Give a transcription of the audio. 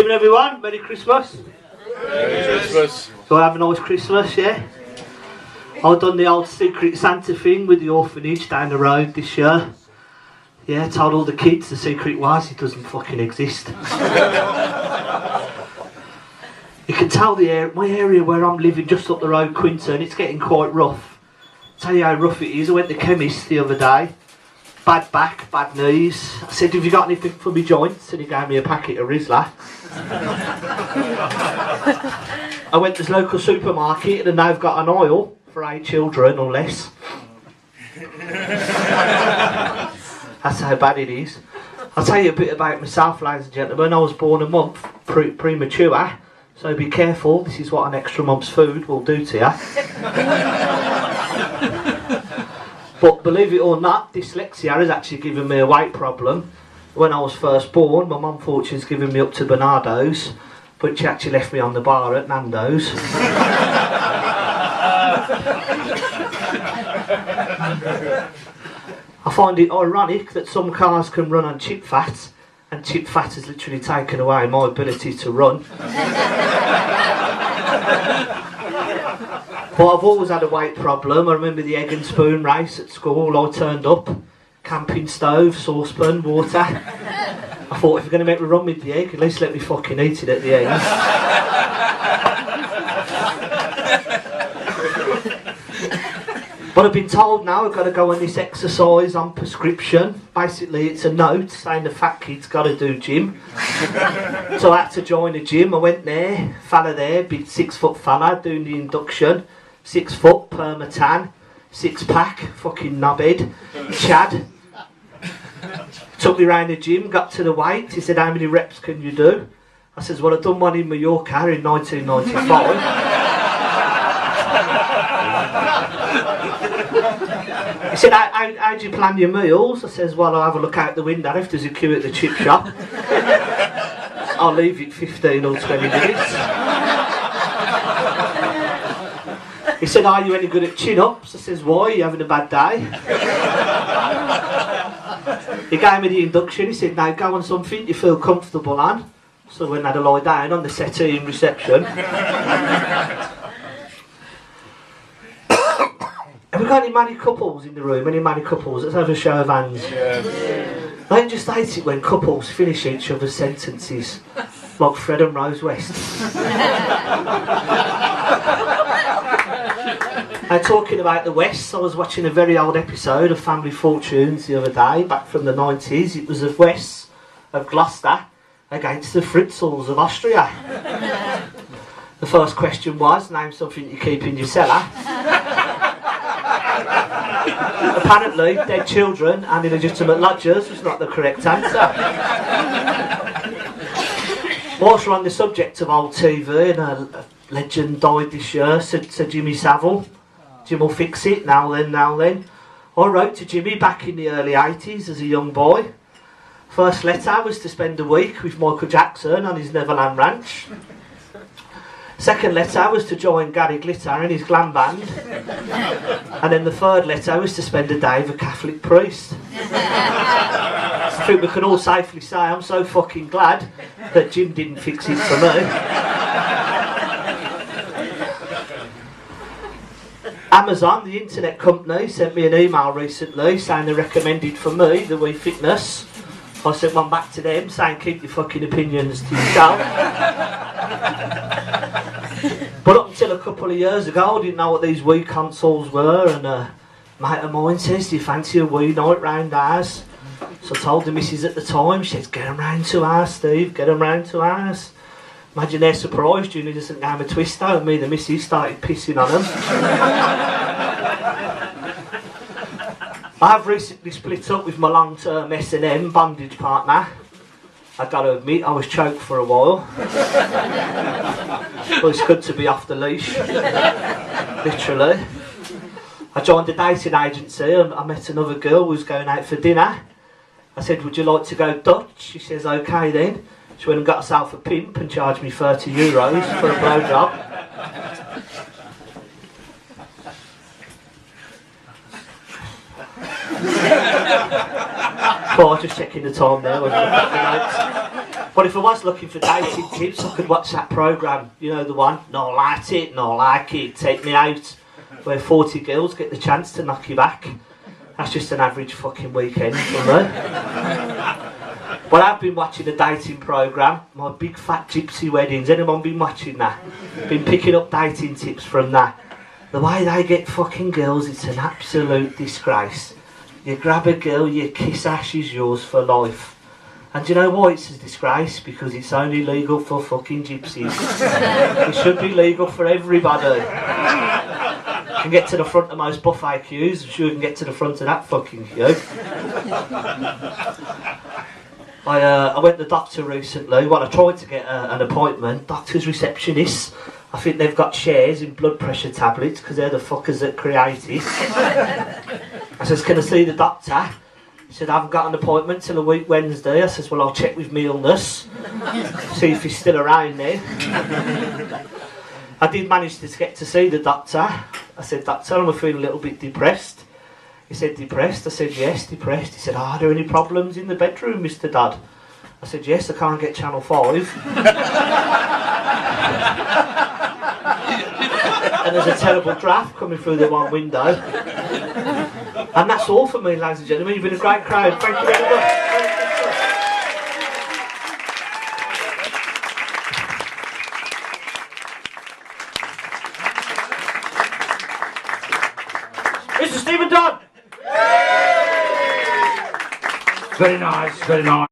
Evening everyone, Merry Christmas. Merry Christmas. So I have a nice Christmas, yeah? I've done the old Secret Santa thing with the orphanage down the road this year. Yeah, told all the kids the secret was it doesn't fucking exist. You can tell my area where I'm living just up the road, Quinton, it's getting quite rough. Tell you how rough it is. I went to the chemist the other day. Bad back, bad knees. I said, have you got anything for me joints? And he gave me a packet of Rizla. I went to this local supermarket and they've got an aisle for 8 children or less. That's how bad it is. I'll tell you a bit about myself, ladies and gentlemen. I was born a month premature, so be careful. This is what an extra month's food will do to you. But believe it or not, dyslexia has actually given me a weight problem. When I was first born, my mum thought she was giving me up to Bernardo's, but she actually left me on the bar at Nando's. I find it ironic that some cars can run on chip fat, and chip fat has literally taken away my ability to run. But I've always had a weight problem. I remember the egg and spoon race at school. I turned up, camping stove, saucepan, water. I thought, if you're going to make me run with the egg, at least let me fucking eat it at the end. But I've been told now I've got to go on this exercise on prescription. Basically, it's a note saying the fat kid's got to do gym. So I had to join a gym. I went there, fella there, big 6 foot fella, doing the induction. 6 foot, permatan, 6-pack, fucking knobhead, Chad. Took me round the gym, got to the weight. He said, how many reps can you do? I said, well, I've done one in Mallorca in 1995. He said, how do you plan your meals? I says, well, I'll have a look out the window if there's a queue at the chip shop. I'll leave it 15 or 20 minutes. He said, are you any good at chin-ups? I says, why? Are you having a bad day? He gave me the induction. He said, now go on something you feel comfortable on. So I went and had a lie down on the settee in reception. Have we got any married couples in the room? Any married couples? Let's have a show of hands. Yeah. I just hate it when couples finish each other's sentences like Fred and Rose West. And talking about the West, I was watching a very old episode of Family Fortunes the other day, back from the 90s. It was of West of Gloucester against the Fritzels of Austria. The first question was, name something you keep in your cellar. Apparently, dead children and illegitimate lodgers was not the correct answer. Whilst we're on the subject of old TV, and a legend died this year, said Jimmy Savile. Jim will fix it, now then, now then. I wrote to Jimmy back in the early 80s as a young boy. First letter was to spend a week with Michael Jackson on his Neverland Ranch. Second letter was to join Gary Glitter in his glam band. And then the third letter was to spend a day with a Catholic priest. I think we can all safely say I'm so fucking glad that Jim didn't fix it for me. Amazon, the internet company, sent me an email recently saying they recommended for me the Wii Fitness. I sent one back to them saying keep your fucking opinions to yourself. But up until a couple of years ago I didn't know what these Wii consoles were, and a mate of mine says, do you fancy a Wii night round ours? So I told the missus at the time, she says, get them round to ours, Steve, get them round to ours. Imagine their surprise, Junior doesn't game a twister, and me and the missus started pissing on them. I have recently split up with my long-term S&M bondage partner. I've got to admit, I was choked for a while. But it's good to be off the leash, literally. I joined a dating agency and I met another girl who was going out for dinner. I said, would you like to go Dutch? She says, okay then. She went and got herself a pimp and charged me €30 for a blowjob. Well, I was just checking the time there. But if I was looking for dating tips, I could watch that programme. You know the one? No like it, no like it, take me out. Where 40 girls get the chance to knock you back. That's just an average fucking weekend for me. But I've been watching a dating programme, My Big Fat Gypsy Weddings. Anyone been watching that? Been picking up dating tips from that. The way they get fucking girls, it's an absolute disgrace. You grab a girl, you kiss her, she's yours for life. And do you know why it's a disgrace? Because it's only legal for fucking gypsies. It should be legal for everybody. You can get to the front of most buffet queues, I'm sure you can get to the front of that fucking queue. I went to the doctor recently. Well, I tried to get an appointment. Doctor's receptionist. I think they've got shares in blood pressure tablets because they're the fuckers that create it. I says, can I see the doctor? He said, I haven't got an appointment till a week Wednesday. I says, well, I'll check with me illness, see if he's still around then. I did manage to get to see the doctor. I said, doctor, I'm feeling a little bit depressed. He said, depressed? I said, yes, depressed. He said, are there any problems in the bedroom, Mr. Dodd? I said, yes, I can't get Channel 5. And there's a terrible draft coming through the one window. And that's all for me, ladies and gentlemen. You've been a great crowd. Thank you very much. Mr. Stephen Dodd. Very nice, very nice.